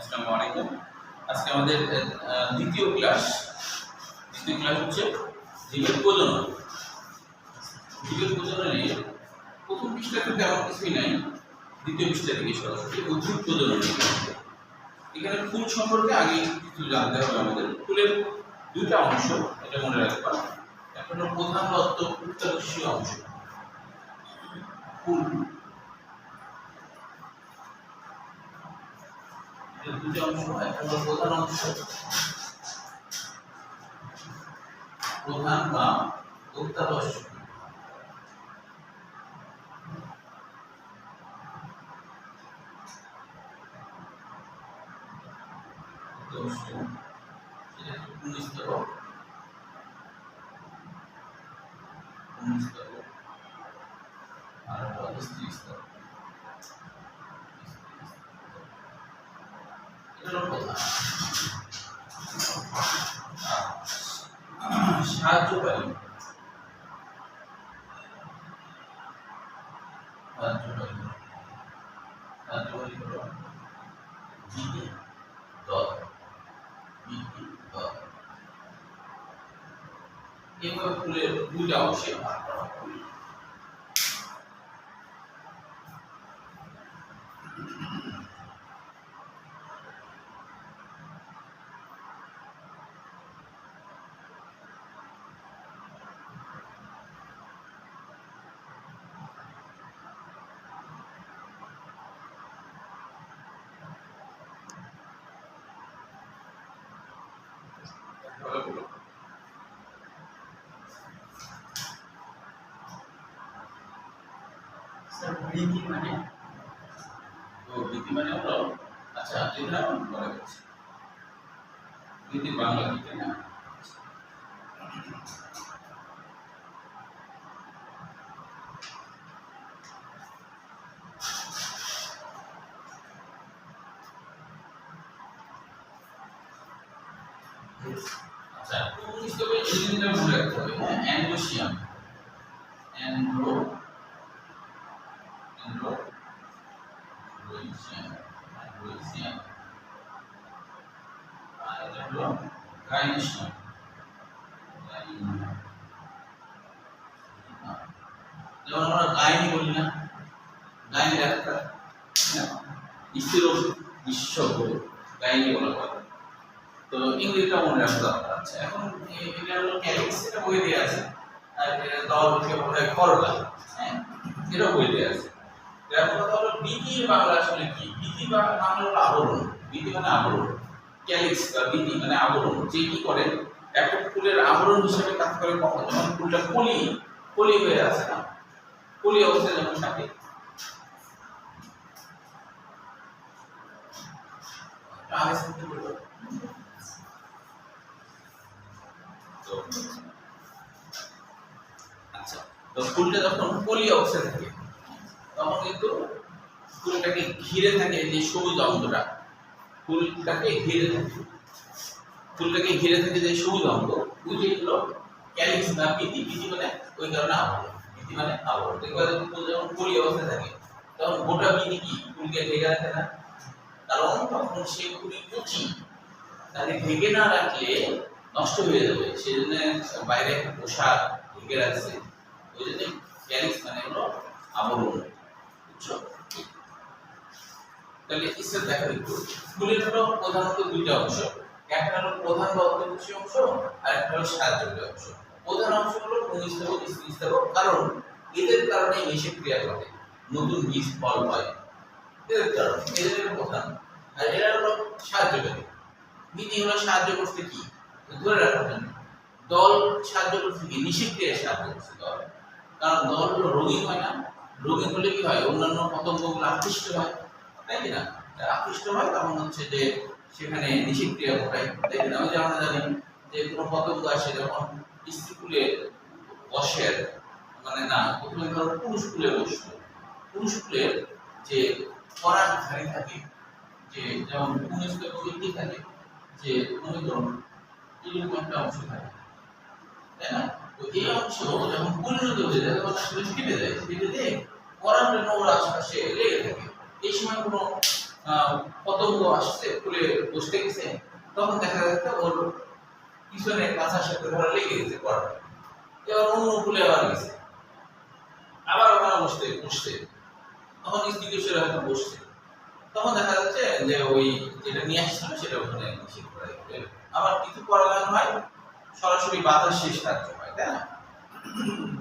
আসসালামু আলাইকুম। আজকে আমাদের দ্বিতীয় ক্লাস হচ্ছে জীবের প্রজনন। জীবের প্রজননে প্রথম পৃষ্ঠাতে তেমন কিছুই নাই, দ্বিতীয় পৃষ্ঠা থেকে সরাসরি উদ্ভিদ প্রজনন। এখানে ফুল সম্পর্কে আগে কিছু জানতে হবে আমাদের। ফুলের দুইটা অংশ, এটা মনে রাখবা। একটা হলো প্রধান তত্ত্ব, উত্তরকোষীয় অংশ। ফুল দুটো অংশ, একটা হলো প্রধান অংশ, প্রধান বা উত্তরকোষ। সাহায্যকারী হলো জীবী দল। এভাবে ফুলের দুইটা অংশে ভাগ করা হয়। বৃদ্ধি মানে হলো, আচ্ছা এটা আমরা পরে বলছি। বৃদ্ধি বাংলা কি না? আচ্ছা, হিসেবে এই জিনিসটা মনে রাখতে হবে। অ্যান্ড্রোসিয়াম, অ্যান্ড্রোসিয়াম, আর এটা হলো গাইনেসিয়াম। যেমন আমরা গাইনি বলি না, গাইনি ডাক্তার, স্থির বিশেষজ্ঞ গাইনি বলা হয়। তো ইংরেজিটা মনে রাখতে হবে। আচ্ছা, এখন এটা হলো ক্যালিক্স, এটা বই দিয়ে আছে। আর দলকে বলা হয় করলা, হ্যাঁ, এটা বই দিয়ে আছে। এখন কথা হলো বীতির বাংলা আসলে কি? বীতি বাংলা হলো আবরণ। বীতি মানে আবরণ, ক্যালিক্স বা বীতি মানে আবরণ। যে কি করে একটা ফুলের আবরণ হিসেবে কাজ করে। কখন? যখন ফুলটা কলি হয়ে আছে না, কলি অবস্থায় যখন থাকে। আচ্ছা, তো ফুলটা যখন কলি অবস্থায় থাকে তখন কিন্তু ফুলটাকে ঘিরে থাকে যে সবুজ অঙ্গটা, ফুলটাকে ঘিরে থাকে যে সবুজ অঙ্গ, বুঝে গেল ক্যালিক্স বা বীতি। বীতি মানে ওই কারণে আবরণ, বীতি মানে আবরণ। দেখবা ফুল যখন কলি অবস্থায় থাকে তখন গোটা বীতি কি ফুলকে ঢেকে রাখে না, কারণ তখন সে খুবই কুচি, তাকে ঢেকে না রাখলে নষ্ট হয়ে যাবে। সেজন্য বাইরে একটা পোশাক ঢেকে রাখছে, ওই জন্য ক্যালিক্স মানে হলো আবরণ। বুঝছো? তাহলে ইসের দেখা দেখো, ফুলের হলো প্রধানত দুইটা অংশ। একটা হলো প্রধান বা অন্তর্কোষীয় অংশ, আর একটা হলো সাহায্যকারী অংশ। প্রধান অংশ হলো পুংস্তবক, স্ত্রীস্তবক, কারণ এদের কারণে মিশক্রিয়া ঘটে, নতুন বীজ ফল হয়। এদের কারণে এদের প্রধান। আর এরা হলো সাহায্যকারী। বীতি হলো সাহায্য করতে কি ধরে রাখার জন্য। দল সাহায্য করতে কি নিষেক্রিয়ায় সাহায্য করছে দল, কারণ দল হলো রঙিন হয় না। রঙিন হলে কি হয়? অন্যান্য পতঙ্গগুলো আকৃষ্ট হয়, তাই কি না? আকৃষ্ট হয় তখন হচ্ছে যে সেখানে নিষেক্রিয়া ঘটায়, তাই কি না? ওই যে আমরা জানি যে কোনো পতঙ্গ আসে যখন স্ত্রী ফুলে বসে, মানে না, প্রথমে ধরো পুরুষ ফুলে বসলো, পুরুষ ফুলের যে পরাগধারী থাকে, যে যেমন পুংস্তবক বৃদ্ধি থাকে, যে মনে করুন এরকম একটা অংশ থাকে, তাই না? তো এই অংশ যখন পরিণত হয়ে যায় তখন আসলে ফেটে যায়, ফেটে দিয়ে পরাগটা নোংরা আশেপাশে লেগে থাকে। এই সময় কোনো পতঙ্গ আসছে ফুলে বসতে গেছে, তখন দেখা যাচ্ছে ওর পিছনে কাঁচার সাথে ধরা লেগে গেছে পড়া, এবার অন্য ফুলে আবার গেছে, আবার ওখানে বসছে, তখন স্ত্রী কিশোরে হয়তো বসছে, তখন দেখা যাচ্ছে যে ওই যেটা নিয়ে আসছিল সেটা ওখানে নিষেধ করা যাবে। আবার কিছু পরাগায়ন হয় সরাসরি বাতাসের সাহায্যে হয়, তাই না?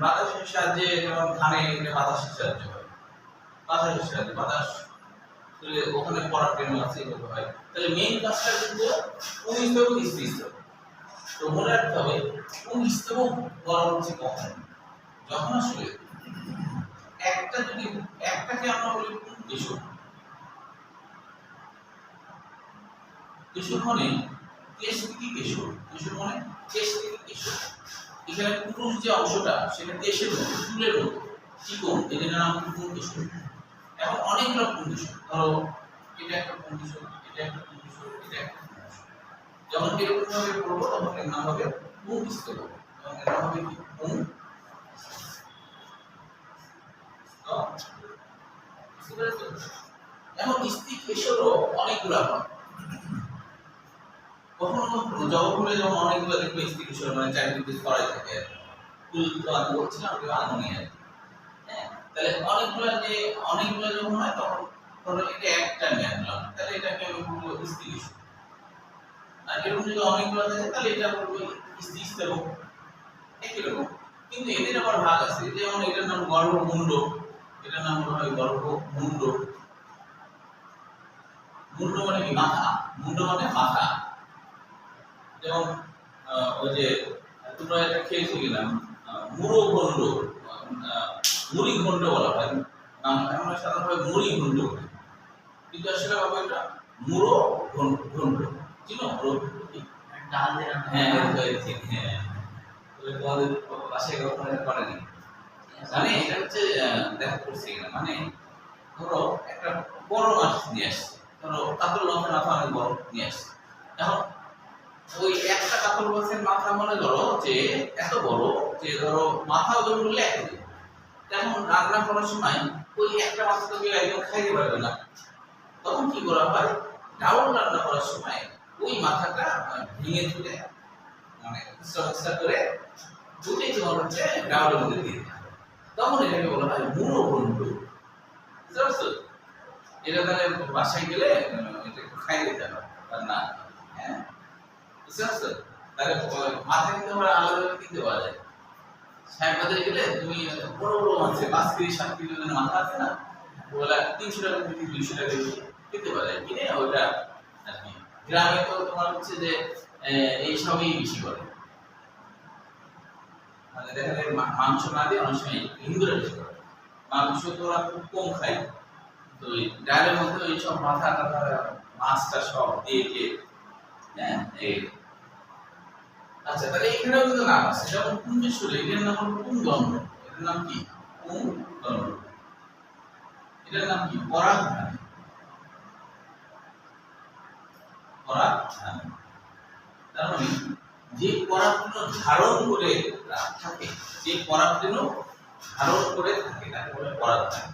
বাতাসের সাহায্যে যেমন ধানে বাতাসের সাহায্যে হয়, বাতাসের সাহায্যে বাতাস ওখানে পরাগরেণু আছে এভাবে হয়। তাহলে মেইন কাজটা কিন্তু পুংস্তবক স্ত্রীস্তবক। তো মনে রাখতে হবে পুংস্তবক বলা হচ্ছে কখন, যখন আসলে একটাকে আমরা বলি পুংকেশর, কেশর মানে কেশ থেকে কেশর, কেশর মানে কেশ থেকে কেশর। এখানে পুরুষ যে অংশটা সেটা কেশের মতো, চুলের মতো চিকন, এদের নাম পুংকেশর। এখন অনেকগুলো পুংকেশর, ধরো এটা একটা পুংকেশর, এটা একটা পুংকেশর, এটা একটা পুংকেশর। যখন এরকম ভাবে পড়বো তখন এর নাম হবে পুংস্তবক, এবং এর নাম হবে কি পুংস্তবক। এখন স্ত্রী কেশরও অনেকগুলো হয়, কখনো কখনো জবাফুলে যেমন অনেকগুলো দেখবে স্ত্রী কিশোর মানে চারিদিকে ছড়াই থাকে, ফুল তো আমি বলছিলাম যে আগুনে আর কি। হ্যাঁ, তাহলে অনেকগুলো যখন হয় তখন ধরো এটা একটা আমি আনলাম, তাহলে এটাকে আমি বলবো স্ত্রী কিশোর। আর এরকম যদি অনেকগুলো থাকে তাহলে এটা বলবো স্ত্রী স্তবক, একই রকম। কিন্তু এদের আবার ভাগ আছে, যেমন এটার নাম গর্ভমুণ্ড, এটার নাম হয় গর্ভমুণ্ড। মুণ্ড মানে কি মাথা, মুণ্ড মানে মাথা। যেমন ওই যে তোমরা এটা খেয়েছো কিনা মুড়োঘণ্ড, মুড়িঘণ্ড বলা হয়, আমরা সাধারণভাবে মুড়িঘণ্ড বলি, কিন্তু আসলে বাবা এটা মুড়োঘণ্ড। চিনো ডাল দিয়ে? হ্যাঁ হ্যাঁ, তোমাদের বাসায় কখনো এটা করেনি? মানে এটা হচ্ছে দেখা করছি কিনা, মানে ধরো একটা বড় মাছ নিয়ে আসছে, ধরো কাতল মাছের মাথা অনেক বড় নিয়ে আসছে। এখন ওই একটা কাতল মাছের মাথা মনে ধরো যে এত বড় যে ধরো মাথা ওজন করলে 1 কেজি। এখন রান্না করার সময় ওই একটা মাছ তো কেউ একদম খাইতে পারবে না, তখন কি করা হয়, ডাউল রান্না করার সময় ওই মাথাটা ভেঙে তুলে মানে এক্সট্রা করে দুটি তোমার হচ্ছে ডাউলের মধ্যে দিয়ে দিতে হবে, তখন এটাকে বলা হয় মুড়োঘণ্ড। বুঝতে পারছো? এটা তাহলে বাসায় গেলে এটা খাই দিতে হবে রান্না। হ্যাঁ, বুঝতে পারছো? তাহলে মাথা কিন্তু আমরা আলাদা কিনতে পাওয়া যায়। সাহেব বাজারে গেলে তুমি বড় বড় মাছে 5 কেজি 7 কেজি ওজনের মাথা আছে না, ওগুলা 300 টাকা থেকে 200 টাকা কিনতে পাওয়া যায়, কিনে ওইটা আর কি। গ্রামে তো তোমার হচ্ছে যে এই সবই বেশি করে, মানে দেখা যায় মাংস না দিয়ে অনেক সময় হিন্দুরা বেশি করে, মাংস তো ওরা খুব কম খায়, তো ওই ডালের মধ্যে ওই সব মাথা টাথা মাছটা সব দিয়ে হ্যাঁ এই। আচ্ছা, তাহলে এখানেও কিন্তু নাম আছে, যেমন পুংকেশর, এটার নাম হলো পুংদণ্ড। এটার নাম কি? পুংদণ্ড। এটার নাম কি? পরাগধানী। পরাগধানী তার মানে যে পরাগরেণু ধারণ করে থাকে, যে পরাগরেণু ধারণ করে থাকে তাকে বলে পরাগধানী।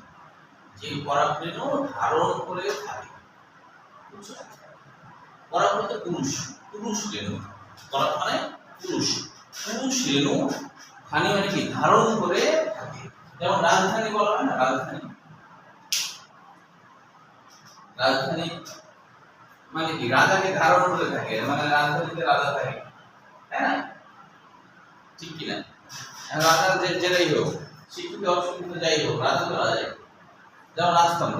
যে পরাগরেণু ধারণ করে থাকে, বুঝছো? পরাগ বলতে পুরুষ, পুরুষ রেণু। পরাগ মানে পুরুষ, পুরুষ রেণু। ধানী মানে কি? ধারণ করে থাকে। যেমন রাজধানী বলা হয় না, রাজধানী, রাজধানী মানে কি? রাজাকে ধারণ করে থাকে, মানে রাজধানীতে রাজা থাকে, তাই না? ঠিক কিনা? রাজা যেটাই হোক, শিক্ষিত অশিক্ষিত যাই হোক, রাজা তো রাজাই। যেমন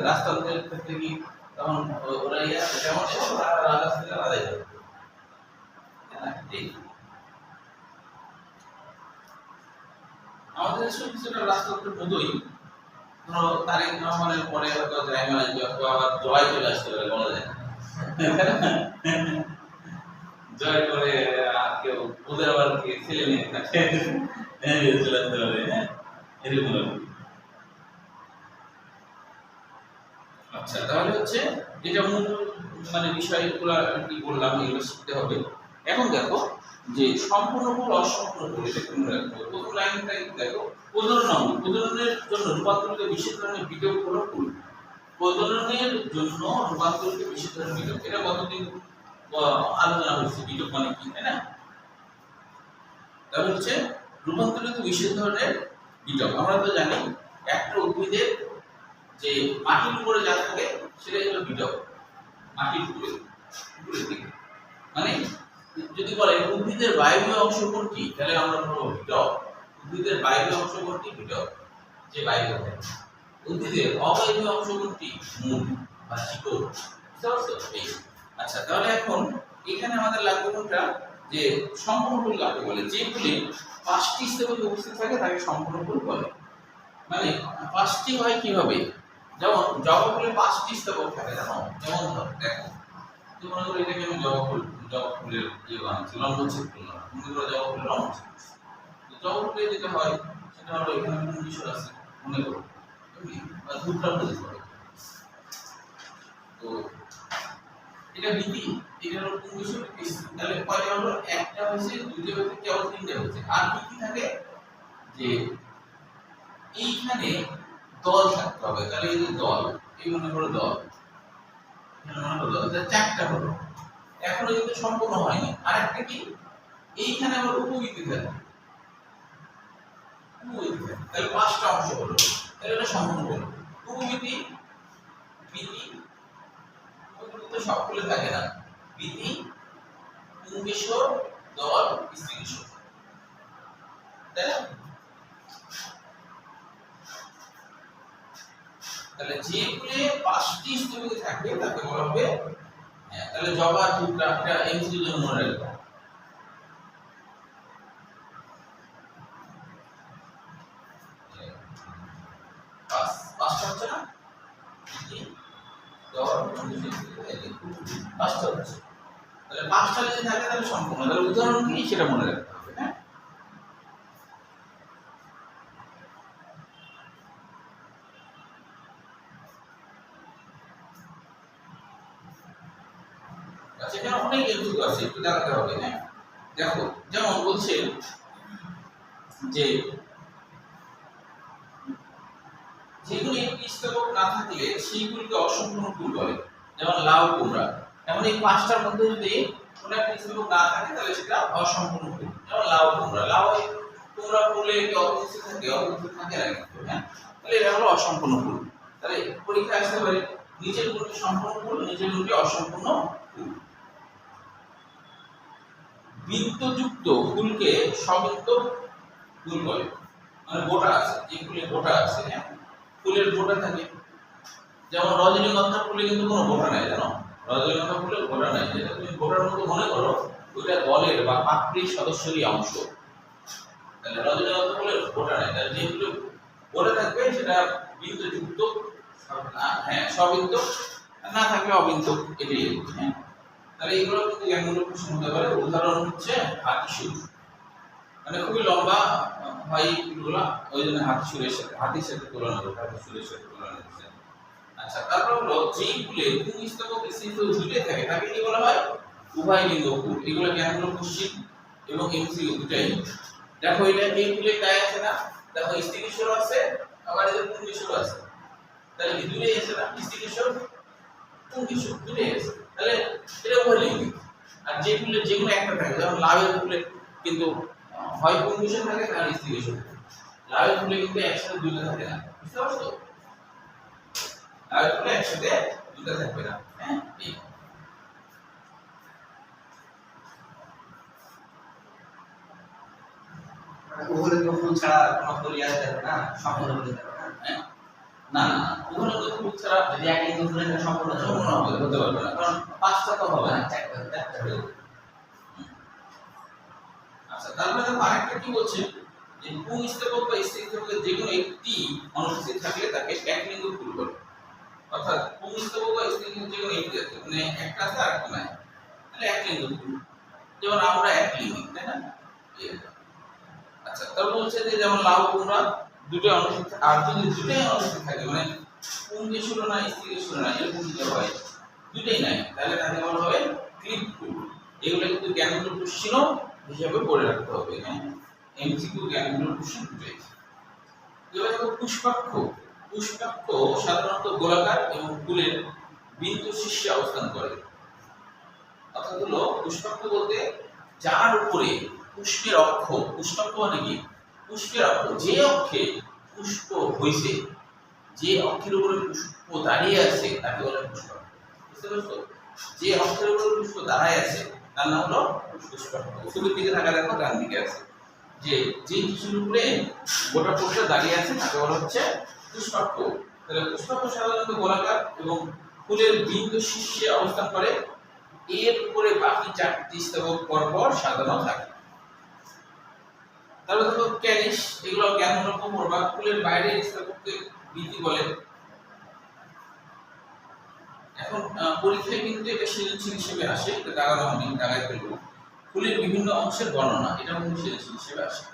রাজতন্ত্রের ক্ষেত্রে কি তখন ওরা যেমন রাজা ছিল রাজাই হবে, আমাদের দেশেও কিছুটা রাজতন্ত্রের মতোই। ধরো তারিক রহমানের পরে হয়তো জাইমাল আসবে, অথবা আবার জয় চলে আসতে পারে, বলা যায় জয় করে কেউ ওদের আবার কি ছেলে মেয়ে থাকে চলে আসতে পারে। হ্যাঁ, এরকম আর কি। আচ্ছা, তাহলে হচ্ছে এটা মূল মানে বিষয়গুলো কি বললাম, এগুলো শিখতে হবে। এখন দেখো যে সম্পূর্ণ ফুল অসম্পূর্ণ ফুল, এটা মনে রাখবো। প্রথম লাইনটা দেখো, প্রজনন, প্রজননের জন্য রূপান্তরিত বিশেষ ধরনের বিকল্প হলো ফুল। প্রজননের জন্য রূপান্তরিত বিশেষ ধরনের বিটক, এটা কতদিন আলোচনা হয়েছে বিটক মানে কি, তাই না? তাহলে হচ্ছে রূপান্তরিত বিশেষ ধরনের বিটক। আমরা তো জানি একটা উদ্ভিদের যে মাটির উপরে যা থাকে সেটাই হলো বিটক, মাটির উপরের দিকে। মানে যদি বলে উদ্ভিদের বায়বীয় অংশ কোনটি, তাহলে আমরা বলবো বিটক। উদ্ভিদের বায়বীয় অংশ কোনটি? বিটক, যে বায়বীয় থাকে। উদ্ভিদের অবায়বীয় অংশ কোনটি? মূল বা শিকড়। বুঝতে পারছো? আচ্ছা, তাহলে এখন এখানে আমাদের লাগবে কোনটা, যে সম্পূর্ণ ফুল কাকে বলে? যে ফুলে 5টি স্তবক উপস্থিত থাকে তাকে সম্পূর্ণ ফুল বলে। মানে 5টি হয় কিভাবে? যেমন জবা ফুলে 5টি স্তবক থাকে, জানো? যেমন ধর দেখো, তো মনে করো এটাকে আমি জবা ফুলের বানাচ্ছি, লম্বচ্ছেদ ফুল না, মনে করো জবা ফুলের লম্বচ্ছেদ। তো জবা ফুলে যেটা হয় সেটা হলো এখানে কোন বিষয় আছে মনে করো, বা ধূপটা বুঝতে পারো। তো এটা বিধি, এটা হলো কোন বিষয়? তাহলে কয়টা হলো? একটা হচ্ছে, দুইটা হচ্ছে, কেবল তিনটা হচ্ছে। আর কি থাকে? যে এইখানে দল থাকতে হবে। তাহলে এই যে দল, এই মনে করো দল, মনে করো দল, চারটা হলো। এখনো কিন্তু সম্পূর্ণ হয়নি। আরেকটা কি? এইখানে আবার উপবৃত্তি থাকে, উপবৃত্তি থাকে। তাহলে 5টা অংশ হলো, তাহলে এটা সম্পূর্ণ হলো। উপবৃত্তি, বৃত্তি, উপবৃত্তি তো সবগুলো থাকে না। বৃত্তি, পুংকেশর, দল, স্ত্রীকেশর, তাই না? তাহলে যে ফুলে 5টি স্তবক থাকবে তাকে বলা হবে, তাহলে জবা ধূপটা এটা এমসিকিউ জন্য মনে রাখবে। পাঁচটা হচ্ছে না? পাঁচটা হচ্ছে। তাহলে 5টা যদি থাকে তাহলে সম্পূর্ণ। তাহলে উদাহরণ কি সেটা মনে রাখতে হবে, হ্যাঁ? আচ্ছা, এখানে অনেক এমসিকিউ আছে, একটু দেখাতে হবে, হ্যাঁ? দেখো, যেমন বলছে যে যেগুলো একটি স্তবক না থাকলে সেইগুলিকে অসম্পূর্ণ ফুল বলে। যেমন লাউ, কুমড়া। যেমন এই 5টার মধ্যে যদি কোনো একটা স্তবক না থাকে তাহলে সেটা অসম্পূর্ণ ফুল। যেমন লাউ, কুমড়া। লাউ, কুমড়া ফুলে কি অবস্থিত থাকে? অবস্থিত থাকে না কিন্তু, হ্যাঁ? তাহলে এটা হলো অসম্পূর্ণ ফুল। তাহলে পরীক্ষা আসতে পারে নিচের কোনটি সম্পূর্ণ ফুল, নিচের কোনটি অসম্পূর্ণ ফুল। বৃত্তযুক্ত ফুলকে সবৃত্ত ফুল বলে। মানে গোটা আছে, যে ফুলে গোটা আছে, হ্যাঁ? ফুলের গোটা থাকে। যেমন রজনীগন্ধা ফুলে কিন্তু কোনো গোটা নাই, জানো? রজনীগন্ধা ফুলে গোটা নাই। যেটা তুমি গোটার মতো মনে করো, ওইটা দলের বা পাপড়ির সদস্যরই অংশ। তাহলে রজনীগন্ধা ফুলের গোটা নাই। তাহলে যে ফুলে গোটা থাকবে সেটা বৃত্তযুক্ত, হ্যাঁ, সবৃত্ত, না থাকলে অবৃত্ত, এটাই, হ্যাঁ? তাহলে এগুলো কিন্তু জ্ঞানমূলক প্রশ্ন হতে পারে। উদাহরণ হচ্ছে হাতিসুর। মানে খুবই লম্বা হয় ফুলগুলা, ওই জন্য হাতির সাথে তুলনা করবে, হাতিসুরের সাথে তুলনা করছে। আচ্ছা, তারপর হলো যেই ফুলে পুংস্তবক স্ত্রীস্তবক দুটোই থাকে তাকে কি বলা হয়? উভয়লিঙ্গ ফুল। এগুলো জ্ঞানমূলক কোশ্চেন এবং এমসিকিউ দুটাই। দেখো, এটা এই ফুলে গায়ে আছে না? দেখো, স্ত্রীকেশর আছে, আবার এদের পুংকেশর আছে। তাহলে কি দুটোই আছে না? স্ত্রীকেশর, পুংকেশর দুটোই আছে। তাহলে এটা উভয়লিঙ্গিক। আর যে ফুলে যে কোনো একটা থাকে, যেমন লাউয়ের ফুলে কিন্তু হয় পুংকেশর থাকে না স্ত্রীকেশর থাকে। লাউয়ের ফুলে কিন্তু একসাথে দুটো থাকে না, বুঝতে পারছো? লাউয়ের ফুলে একসাথে দুটো থাকবে না, হ্যাঁ? উভয়লিঙ্গ ফুল ছাড়া কোনো ফুল আসতে পারে না, সম্পূর্ণ হতে পারে না, হ্যাঁ? না না, উভয়লিঙ্গ ফুল ছাড়া যদি একলিঙ্গ ফুলের সম্পূর্ণ হতে পারবে না, কারণ 5টা তো হবে না, চারটা হবে। আচ্ছা, তারপরে দেখো আরেকটা কি বলছে, যে পুংস্তবক বা স্ত্রীস্তবকের যে কোনো একটি অনুপস্থিত থাকলে তাকে একলিঙ্গ ফুল বলে। অর্থাৎ পুংস্তবক বা স্ত্রীলিঙ্গ যে কোনো একটি আছে, মানে একটা আছে আর একটা নাই, তাহলে একলিঙ্গ ফুল। যেমন আমরা একলিঙ্গি, তাই না? আচ্ছা, তারপর বলছে যে যেমন লাউ, কুমড়া দুটো অনুপস্থিত, আর যদি দুটোই অনুপস্থিত থাকে, মানে পুংকেশর না স্ত্রীকেশর না, এরকম যদি হয়, দুটোই নাই, তাহলে তাকে বলা হবে ক্লিপ ফুল। এগুলো কিন্তু জ্ঞানমূলক কোশ্চেনও হিসাবে পড়ে রাখতে হবে, হ্যাঁ? এমসিকিউ জ্ঞানমূলক কোশ্চেন দুটোই। এবার দেখো পুষ্পাক্ষ। পুষ্পাক্ষ সাধারণত গোলাকার এবং ফুলের বিন্দু শীর্ষে অবস্থান করে। অর্থাৎ হলো পুষ্পাক্ষ বলতে যার উপরে পুষ্পের অক্ষ, পুষ্পাক্ষ মানে কি পুষ্পের অক্ষ, যে অক্ষে পুষ্প হইছে, যে অক্ষের উপরে পুষ্প দাঁড়িয়ে আছে তাকে বলে পুষ্পাক্ষ। বুঝতে পারছো? যে অক্ষের উপরে পুষ্প দাঁড়ায় আছে তার নাম হলো পুষ্পাক্ষ। ছবির দিকে থাকা দেখো, ডান দিকে আছে যে যে কিছুর উপরে গোটা পুষ্প দাঁড়িয়ে আছে তাকে বলা হচ্ছে পুষ্পাক্ষ। তাহলে পুষ্পাক্ষ সাধারণত গোলাকার এবং ফুলের বিন্দু শীর্ষে অবস্থান করে। এর উপরে বাকি চারটি স্তবক পরপর সাজানো থাকে। তারপর দেখো ক্যালিস, এগুলো জ্ঞানমূলক কোমর বা ফুলের বাইরের স্তবককে বৃদ্ধি বলে। এখন পরীক্ষায় কিন্তু এটা সৃজনশীল হিসেবে আসে, এটা দাগায় ফেলবো। ফুলের বিভিন্ন অংশের বর্ণনা, এটা কিন্তু সৃজনশীল হিসেবে আসে।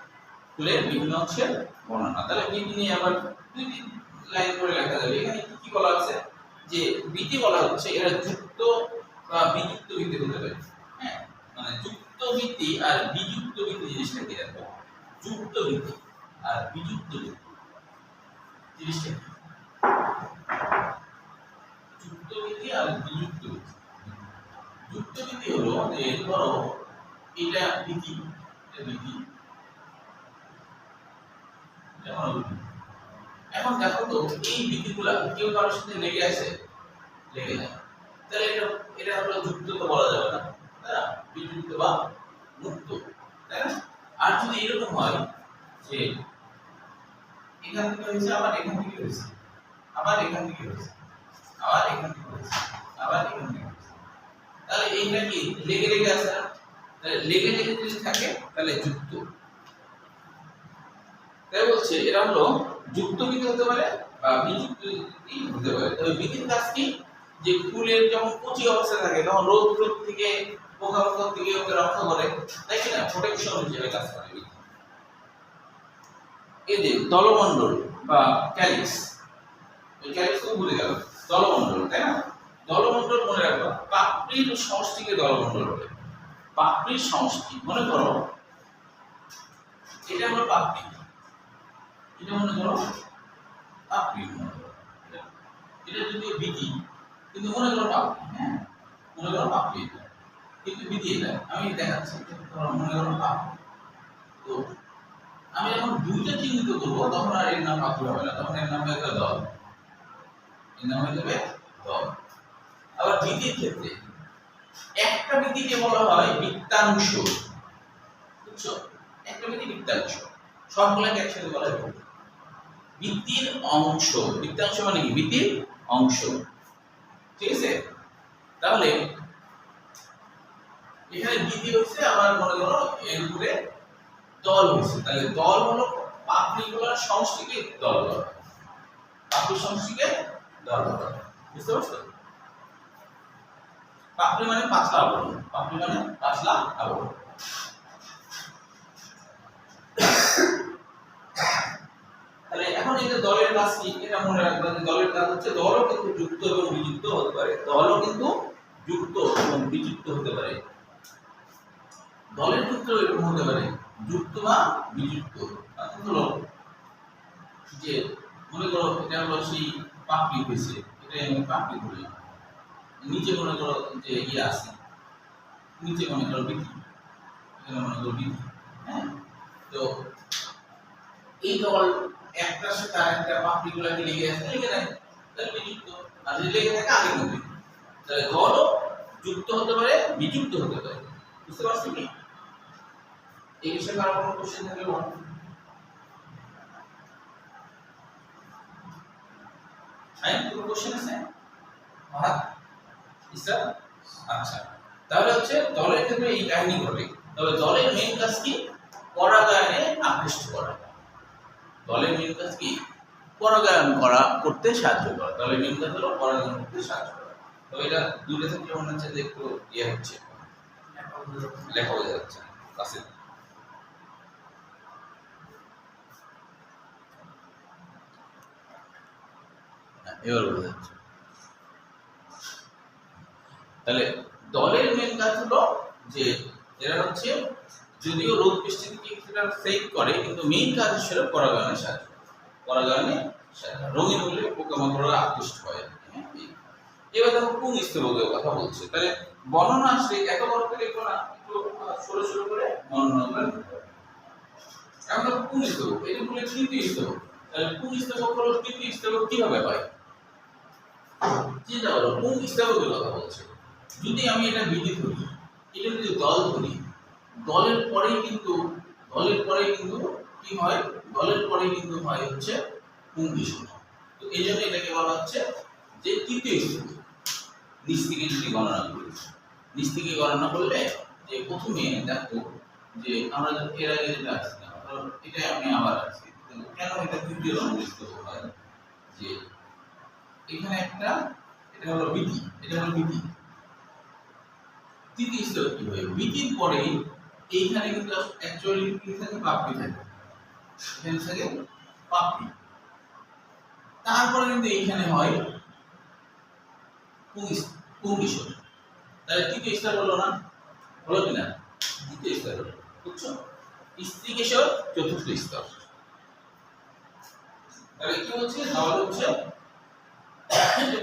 ফুলের বিভিন্ন অংশের বর্ণনা, তাহলে বৃদ্ধি নিয়ে আবার দুই তিন লাইন করে লেখা যাবে। এখানে কি বলা আছে যে বৃদ্ধি বলা হচ্ছে এরা যুক্ত বা বিযুক্ত বৃদ্ধি হতে পারে। হ্যাঁ, মানে যুক্ত বৃদ্ধি আর বিযুক্ত বৃদ্ধি জিনিসটা কি রাখবো, যুক্ত বৃদ্ধি আর বিযুক্ত বৃদ্ধি জিনিসটা কি, যুক্ত বৃদ্ধি আর বিযুক্ত বৃদ্ধি। যুক্ত বৃদ্ধি হলো যে ধরো এটা বৃদ্ধি, এটা বৃদ্ধি, এখন দেখো তো এই বৃদ্ধিগুলা কেউ কারোর সাথে লেগে আছে, লেগে যায়, তাহলে এটা এটা হলো যুক্ত তো বলা যাবে না, তাই না? বিযুক্ত বা মুক্ত, তাই না? আর যদি এরকম হয় যে এখান থেকে হয়েছে আবার এখান থেকে হয়েছে, আবার এখান থেকে হয়েছে, আবার এখান থেকে হয়েছে, আবার এখান থেকে হয়েছে, তাহলে এইটা কি লেগে লেগে আছে না? তাহলে লেগে লেগে যদি থাকে তাহলে যুক্ত। তাই বলছে এরা হলো যুক্ত বৃদ্ধি হতে পারে বা বিযুক্ত বৃদ্ধি হতে পারে। তবে বৃদ্ধির কাজ কি, যে ফুলের যখন কচি অবস্থা থাকে তখন রোদ থেকে পোকামাকড় থেকে ওকে রক্ষা করে, তাই কি না, প্রোটেকশন হিসেবে কাজ করে। এই যে দলমণ্ডল বা ক্যালিক্স, এই ক্যালিক্স তো ভুলে গেল, দলমণ্ডল, তাই না? দলমণ্ডল মনে রাখবা, পাপড়ির সমষ্টিকে দলমণ্ডল বলে। পাপড়ির সমষ্টি, মনে করো এটা হলো পাপড়ি, এটা মনে করো পাপড়ি, এটা যদি বিধি, কিন্তু মনে করো পাপড়ি, হ্যাঁ মনে করো পাপড়ি, কিন্তু বিধি এটা আমি দেখাচ্ছি, মনে করো পাপড়ি। তো আমি যখন দুইটা চিহ্নিত করবো তখন আর এর নাম পাপড়ি হবে না, তখন এর নাম হয়ে যাবে দল, এর নাম হয়ে যাবে দল। আবার বিধির ক্ষেত্রে একটা বিধিকে বলা হয় বৃত্তাংশ, বুঝছো? একটা বিধি বৃত্তাংশ, সবগুলোকে একসাথে বলা হয় বৃত্তির অংশ। বৃত্তাংশ মানে কি, বৃত্তির অংশ, ঠিক আছে? তাহলে এখানে বৃদ্ধি হচ্ছে, আবার মনে করো এর উপরে দল হচ্ছে, তাহলে দল হলো পাপড়িগুলোর সমষ্টিকে দল বলা হয়, পাপড়ির সমষ্টিকে দল বলা হয়। বুঝতে পারছো? পাপড়ি মানে পাতলা আবরণ, পাপড়ি মানে পাতলা আবরণ। তাহলে এখন এই যে দলের কাজ কি, এটা মনে রাখবে যে দলের কাজ হচ্ছে দলও কিন্তু যুক্ত এবং বিযুক্ত হতে পারে, দলও কিন্তু যুক্ত এবং বিযুক্ত হতে পারে। দলের ক্ষেত্রে এরকম হতে পারে যুক্ত বা বিযুক্ত। অর্থাৎ হলো যে মনে করো এটা হলো সেই পাপড়ি হয়েছে, এটা আমি পাপড়ি ধরি, নিচে মনে করো যে ইয়ে আছে, নিচে মনে করো বৃদ্ধি, এখানে মনে করো বৃদ্ধি, হ্যাঁ? তো এই দল একটার সাথে আরেকটা পাপড়িগুলোকে লেগে আছে, লেগে নাই, তাহলে বিযুক্ত। আর যদি লেগে থাকে আগের মধ্যে, তাহলে দলও যুক্ত হতে পারে, বিযুক্ত হতে পারে। বুঝতে পারছো কি? এই বিষয়ে কারো কোনো কোশ্চেন থাকলে বলো। হ্যাঁ, কোনো কোশ্চেন আছে? হ্যাঁ স্যার, আচ্ছা। তাহলে হচ্ছে দলের ক্ষেত্রে এই কাহিনী ঘটে। তবে দলের মেইন কাজ কি, পরাগায়নে আকৃষ্ট করা। দলের মেইন কাজ কি, পরাগায়ন করতে সাহায্য করা। দলের মেইন কাজ হলো পরাগায়ন করতে সাহায্য করা। তো এটা দূরে থেকে মনে হচ্ছে যে একটু ইয়ে হচ্ছে, লেখা বোঝা যাচ্ছে কাছে। এবার বোঝা যাচ্ছে। তাহলে দলের মেইন কাজ হলো যে এরা হচ্ছে যদিও রোদ বৃষ্টি থেকে সেটা সেভ করে, কিন্তু মেইন কাজ হিসেবে পরাগায়নে সাহায্য করে, পরাগায়নে রঙিন হলে পোকামাকড়রা আকৃষ্ট হয়। হ্যাঁ, এবার দেখো পুংস্তবকের কথা বলছে, তাহলে বর্ণনা আসলে এত বড় করে লিখবো না, একটু ছোট ছোট করে বর্ণনাগুলো লিখবো। এখন দেখো পুংস্তবক, এটা বলে তৃতীয় স্তবক, তাহলে পুংস্তবক হলো তৃতীয় স্তবক কিভাবে হয়? চিন্তা করো, পুংস্তবকের কথা বলছে। যদি আমি এটা বিধি ধরি, এটা যদি দল ধরি, দলের পরেই কিন্তু কি হয়? দলের পরেই কিন্তু হয় হচ্ছে পুংবিষম। তো এই জন্য এটাকে বলা হচ্ছে যে তৃতীয় স্তবক। নিচ থেকে যদি গণনা করি, নিচ থেকে গণনা করলে যে প্রথমে দেখো যে আমরা এর আগে যেটা আসছিলাম, এটা আমি আবার আসছি, কেন এটা তৃতীয় স্তবক হয়? যে এখানে একটা, এটা হলো বিধি, এটা হলো বিধি। তৃতীয় স্তবক কি হয়? বিধির পরেই এইখানে কিন্তু অ্যাকচুয়ালি কি থাকে? পাপড়ি থাকে, এখানে থাকে পাপড়ি। তারপরে কিন্তু এইখানে হয় পুংবিষম। তাহলে তৃতীয় স্তর হলো না? হলো কিনা? দ্বিতীয় স্তর হলো, বুঝছো? স্ত্রীকেশর চতুর্থ স্তর। তাহলে কি হচ্ছে? তাহলে হচ্ছে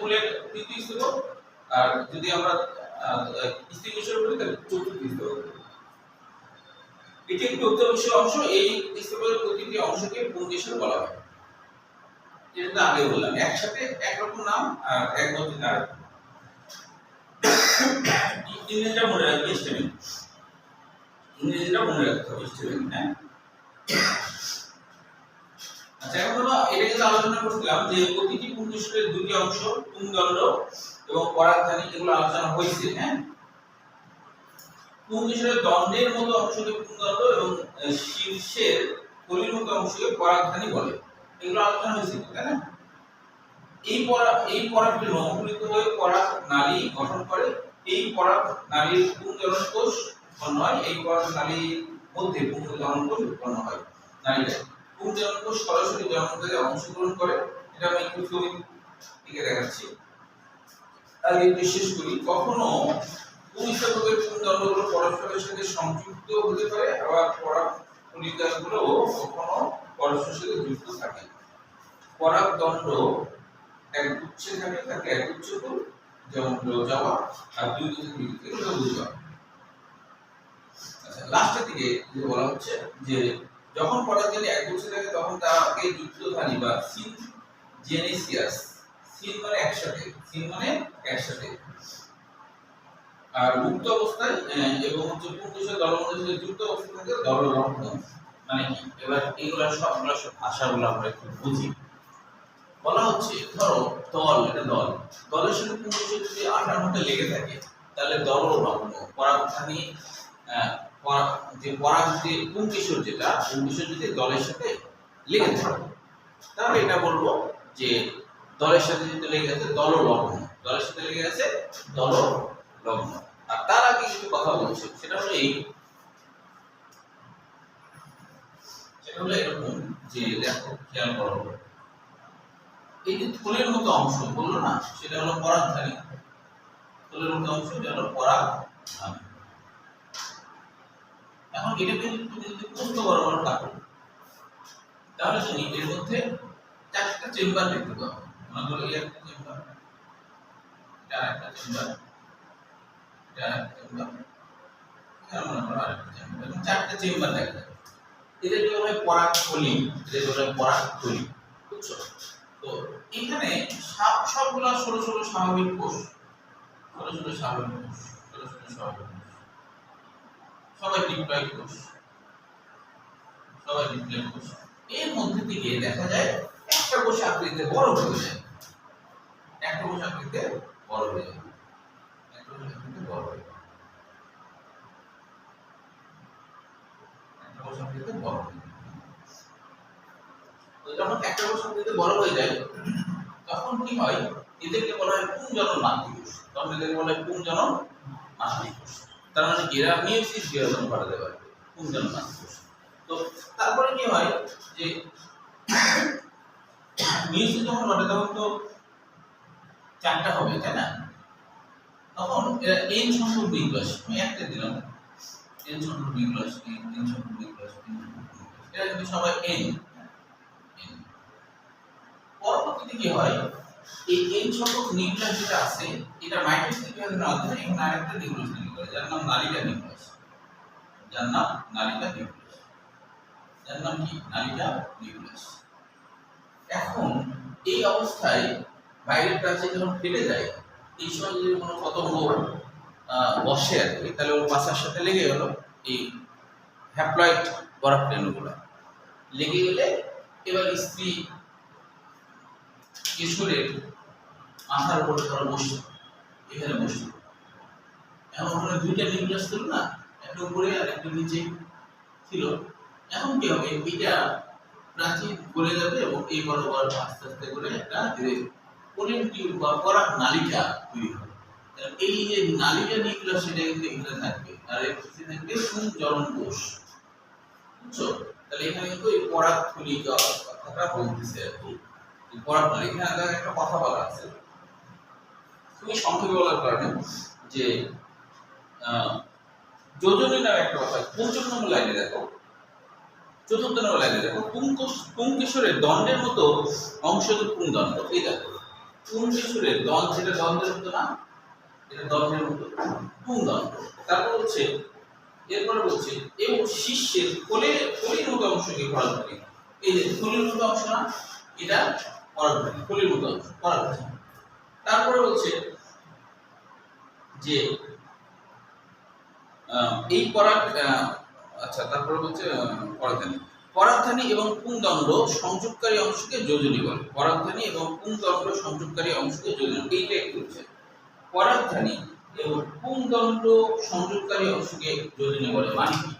ফুলের তৃতীয় স্তর, আর যদি আমরা স্ত্রীকেশর বলি তাহলে চতুর্থ স্তর। এটি একটি অত্যাবশ্যক অংশ, এই স্তরের প্রতিটি অংশকে পুংকেশর বলা হয়। যেটা আগে বললাম, একসাথে একরকম নাম আর এক বছর আর ইংরেজিটা মনে রাখবে, স্টেমিং। ইংরেজিটা মনে রাখতে হবে, স্টেমিং। হ্যাঁ, আচ্ছা, এখন হলো এটা কিন্তু আলোচনা করছিলাম যে প্রতিটি পুংকেশরের দুটি অংশ, পুংদণ্ড এবং পরাগধানী, এগুলো আলোচনা হয়েছে। হ্যাঁ, পুংকেশরের দণ্ডের মতো অংশকে পুংদণ্ড এবং শীর্ষের থলির মতো অংশকে পরাগধানী বলে, এগুলো আলোচনা হয়েছে, তাই না? এই পরাগগুলো অঙ্কুরিত হয়ে পরাগ নালী গঠন করে। এই পরাগ নালীর পুংজনন কোষ উৎপন্ন হয়। এই পরাগ নালীর মধ্যে পুংজনন কোষ উৎপন্ন হয়। নালীতে পুংজনন কোষ সরাসরি জননকারী অংশগ্রহণ করে। এটা আমি একটু ছবি থেকে দেখাচ্ছি। আগে একটু শেষ করি। কখনো পুংস্তবকের পুংদণ্ডগুলো পরস্পরের সাথে সংযুক্ত হতে পারে, আবার পরাগ কণিকাগুলো কখনো পরস্পরের সাথে যুক্ত থাকে। পরাগদণ্ড এক গুচ্ছে থাকে, তাকে এক গুচ্ছ ফুল, যেমন রোজাওয়া, আর দুই গুচ্ছ থেকে রোজাওয়া। আচ্ছা, লাস্টের দিকে যে বলা হচ্ছে যে যখন পরাগধানী এক গুচ্ছে থাকে তখন তাকে যুক্তধানী বা সিনজেনেসিয়াস, সিন মানে একসাথে, সিন মানে একসাথে, আর মুক্ত অবস্থায় এবং হচ্ছে পুংকেশর দলবন্ধের সাথে যুক্ত অবস্থায় থাকে দলবন্ধ। মানে কি? এবার এইগুলা সবগুলা ভাষাগুলো আমরা একটু বুঝি। বলা হচ্ছে ধরো দল, এটা দল, দলের সাথে পুংকেশর যদি আঠার মধ্যে লেগে থাকে তাহলে দললগ্ন। পরাগধানী যে পরাগ যে পুংকেশর, যেটা পুংকেশর যদি দলের সাথে লেগে থাকে তাহলে এটা বলবো যে দলের সাথে যদি লেগে আছে দললগ্ন, দলের সাথে লেগে আছে দললগ্ন। আর তার আগে কিছু কথা বলছে, সেটা হলো এরকম যে দেখো, খেয়াল করো, এই যে থলের মতো অংশ বললো না, সেটা হলো পরাগধানী। থলের মতো অংশ, এটা হলো পরাগধানী। এখন এটাকে যদি প্রস্থ বরাবর কাটো তাহলে তুমি এর মধ্যে চারটা চেম্বার দেখতে পাবো। মনে করো এই একটা চেম্বার, এটা আরেকটা চেম্বার, এটা আরেকটা চেম্বার, এটা মনে করো আরেকটা চেম্বার, এবং চারটা চেম্বার দেখা যাবে। এদেরকে বলা হয় পরাগথলি, এদেরকে বলা হয় পরাগথলি, বুঝছো? তো এখানে সবগুলা ছোট ছোট স্বাভাবিক কোষ, ছোট ছোট স্বাভাবিক কোষ, ছোট ছোট স্বাভাবিক কোষ, সবাই ডিপ্লয়েড কোষ, সবাই ডিপ্লয়েড কোষ। এর মধ্যে থেকে দেখা যায় একটা কোষ আকৃতিতে বড় হয়ে যায়, একটা কোষ আকৃতিতে বড় হয়ে যায়, একটা কোষ আকৃতিতে বড় হয়ে যায়, একটা কোষ আকৃতিতে বড় হয়ে যায়। তো যখন একটা কোষ আকৃতিতে বড় হয়ে যায় তখন কি হয়? এদেরকে বলা হয় পুংজনন মাতৃকোষ। তখন এদেরকে বলা হয় পুংজনন মাতৃকোষ। তার মানে এরা মিয়োসিস বিভাজন ঘটাতে পারে, পুংজনন মাতৃকোষ। তো তারপরে কি হয় যে মিয়োসিস যখন ঘটে তখন তো চারটা হবে, তাই না? তখন এরা এন সংখ্যক নিউক্লিয়াস, আমি একটা দিলাম, এন সংখ্যক নিউক্লিয়াস, এন সংখ্যক নিউক্লিয়াস, এরা কিন্তু সবাই এন। পরবর্তীতে কি হয়, এই n সংখ্যক নিউক্লিয়াস যেটা আছে এটা মাইটোসিস বিভাজনের মাধ্যমে এখানে আরেকটা নিউক্লিয়াস তৈরি করে যার নাম নালিকা নিউক্লিয়াস। যার নাম নালিকা নিউক্লিয়াস। যার নাম কি? নালিকা নিউক্লিয়াস। এখন এই অবস্থায় বাইরের প্রাচীর যখন ফেটে যায়, এই সময় যদি কোনো পতঙ্গ বসে আর কি, তাহলে ওর পাশার সাথে লেগে গেল এই হ্যাপ্লয়েড বরফ রেণুগুলো, লেগে গেলে এবার স্ত্রী কিশোরের মাথার উপরে ধরো বসে, এখানে বসে। এখন ওখানে দুইটা নিউক্লিয়াস ছিল না, একটা উপরে আর একটা নিচে ছিল। এখন কি হবে, এটা প্রাচীর গলে যাবে এবং এই বরাবর আস্তে আস্তে করে একটা পোলিন টিউব বা পরাগ নালিকা তৈরি হবে। এই যে নালিকা নিউক্লিয়াস সেটা কিন্তু এখানে থাকবে, আর এখানে থাকবে পুংজনন কোষ। বুঝছো? তাহলে এখানে কিন্তু এই পরাগ থলিকা কথাটা বলতেছে আর কি। এই পরাগ নালিকা এখানে একটা কথা বলা আছে, খুবই সংক্ষেপে বলার কারণে, যে যোজনী নামে একটা কথা। ৫৫ নম্বর লাইনে দেখো, ৪র্থ নম্বর লাইনে দেখো, পুংকেশরের দণ্ডের মতো অংশ পুংদণ্ড। এই দেখো পুংকেশরের দণ্ড, যেটা দণ্ডের মতো না, এটা দণ্ডের মতো পুংদণ্ড। তারপর হচ্ছে এরপরে বলছে এবং শীর্ষের থলির মতো অংশকে পরাগধানী। এই যে থলির মতো অংশ না, এটা পরাগধানী, থলির মতো অংশ পরাগধানী। তারপরে বলছে যে এই পরাগ, আচ্ছা তারপরে বলছে পরাগধানী এবং পুংদণ্ড সংযোগকারী অংশকে যোজনী বলে। পরাগধানী এবং পুংদণ্ড সংযোগকারী অংশকে যোজনী, এইটা একটু হচ্ছে পরাগধানী এবং পুংদণ্ড সংযোগকারী অংশকে যোজনী বলে। মানে কি?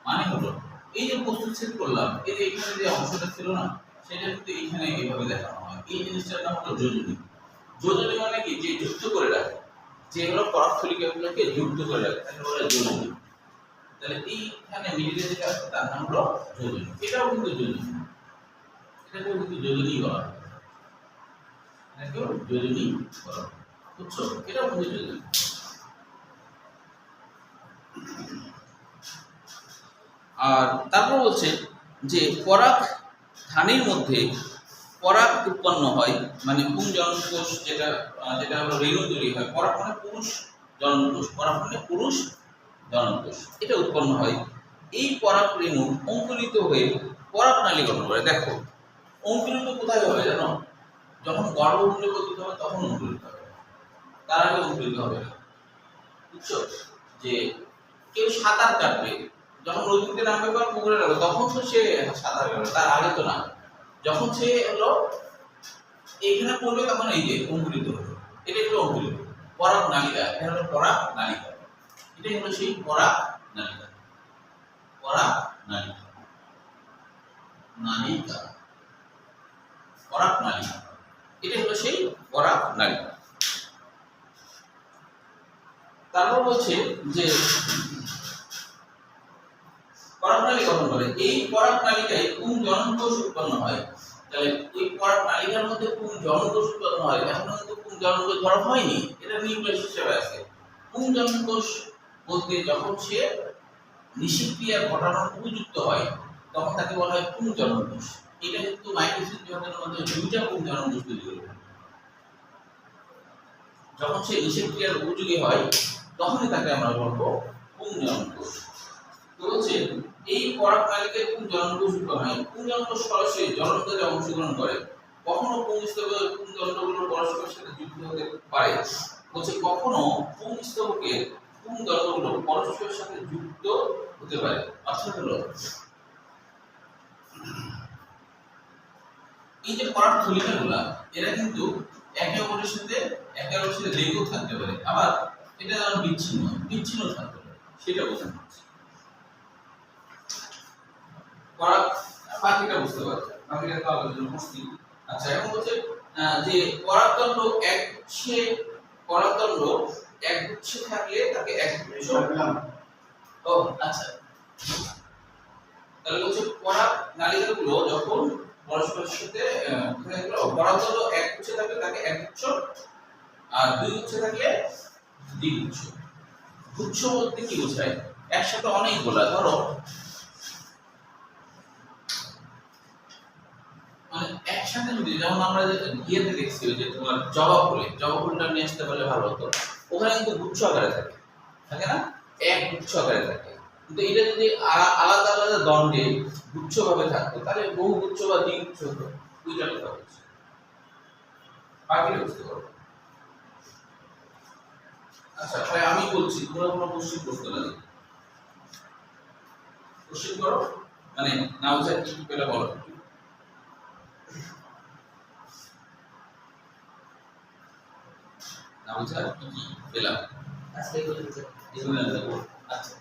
মানে হলো এই যে প্রস্তুত ছেদ করলাম, এই যে এখানে যে অংশটা ছিল না, সেটা কিন্তু এখানে এইভাবে দেখানো হয়। এই জিনিসটার নাম হলো যোজনী। যোজনী মানে কি? যে যুক্ত করে রাখে, যেগুলো পরাগথলিকাগুলোকে যুক্ত করে রাখে তাকে বলে যোজনী। তাহলে এইখানে মিডিলে যেটা আছে তার নাম হলো যোজনী। এটাও কিন্তু যোজনী, এটাকেও কিন্তু যোজনী বলা হয়, এটাকেও যোজনী বলা হয়। বুঝছো? এটাও কিন্তু যোজনী। আর তারপর বলছে যে পরাগ ধানীর মধ্যে পরাগ উৎপন্ন হয়, মানে পুংজনন কোষ, যেটা যেটা হলো রেণু তৈরি হয়। পরাগ মানে পুরুষ জনন কোষ, পরাগ মানে পুরুষ জনন কোষ, এটা উৎপন্ন হয়। এই পরাগ রেণু অঙ্কুরিত হয়ে পরাগ নালী গঠন করে। দেখো অঙ্কুরিত কোথায় হবে জানো? যখন গর্ভমুণ্ডে পতিত হবে তখন অঙ্কুরিত হবে, তার আগে অঙ্কুরিত হবে না। বুঝছো? যে কেউ সাঁতার কাটবে, যখন নদীতে নামবে বা পুকুরে নামবে তখন তো সে সাঁতার কাটবে, তার আগে তো না। যখন সে হলো এইখানে পড়বে তখন এই যে অঙ্কুরিত হবে, এটাই হলো অঙ্কুরিত পরাগ নালিকা। এটা হলো পরাগ নালিকা, এটাই হলো সেই পরাগ নালিকা। পরাগ নালিকা, নালিকা, পরাগ নালিকা, এটাই হলো সেই পরাগ নালিকা। তারপর বলছে যে পরাগ নালী গঠন করে। এই পরাগ নালিকায় পুংজনন কোষ উৎপন্ন হয়। তাহলে ওই পরাগ নালিকার মধ্যে পুংজনন কোষ উৎপন্ন হয়। এখন কিন্তু পুংজনন কোষ ধরা হয়নি, এটা নিউক্লিয়াস হিসেবে আছে। পুংজনন কোষ বলতে যখন সে নিষেক্রিয়া ঘটানোর উপযুক্ত হয় তখন তাকে বলা হয় পুংজনন কোষ। এটা কিন্তু মাইটোসিস বিভাজনের মধ্যে দুইটা পুংজনন কোষ তৈরি করে। যখন সে নিষেক্রিয়ার উপযোগী হয় তখনই তাকে আমরা বলবো পুংজনন কোষ। তো হচ্ছে এই পরাগ নালিকায় পুংজনন কোষ উৎপন্ন হয়। পুংজনন কোষ সরাসরি জননকাজে অংশগ্রহণ করে। কখনো পুংস্তবকের পুংদণ্ডগুলো পরস্পরের সাথে যুক্ত হতে পারে। হচ্ছে কখনো পুংস্তবকের পুংদণ্ডগুলো পরস্পরের সাথে যুক্ত হতে পারে। অর্থাৎ হলো এই যে পরাগ থলিকাগুলা, এরা কিন্তু একে অপরের সাথে লেগেও থাকতে পারে, আবার এটা যেন বিচ্ছিন্ন থাকতে পারে, সেটা বোঝানো হচ্ছে। পরাগ বাকিটা বুঝতে পারছো, বাকিটা তো আলোচনা করছি। আচ্ছা এখন হচ্ছে যে পরাগদণ্ড একগুচ্ছে থাকলে তাকে একগুচ্ছ। ও আচ্ছা, তাহলে হচ্ছে পরাগ নালিকাগুলো যখন পরস্পরের সাথে পরাগদণ্ড একগুচ্ছে থাকলে তাকে একগুচ্ছ, আর দুই গুচ্ছ থাকলে দ্বিগুচ্ছ। গুচ্ছ বলতে কি বোঝায়? একসাথে অনেকগুলা, ধরো মানে একসাথে যদি যেমন আমরা যে ইয়েতে দেখছি ওই যে তোমার জবা ফুলটা নিয়ে আসতে পারলে ভালো হতো, ওখানে কিন্তু গুচ্ছ আকারে থাকে, থাকে না, এক গুচ্ছ আকারে থাকে। কিন্তু এটা যদি আলাদা আলাদা দণ্ডে গুচ্ছ ভাবে থাকতো তাহলে বহু গুচ্ছ বা দ্বিগুচ্ছ হতো। দুইটা কথা হচ্ছে বাকি বুঝতে পারবো। আচ্ছা তাহলে আমি বলছি তোমরা কোনো কোশ্চেন করতে না, কোশ্চেন করো, মানে নাউজার কি কি পেলে বলো। নাউজার কি কি পেলাম আজকে এই পর্যন্ত। এগুলো আচ্ছা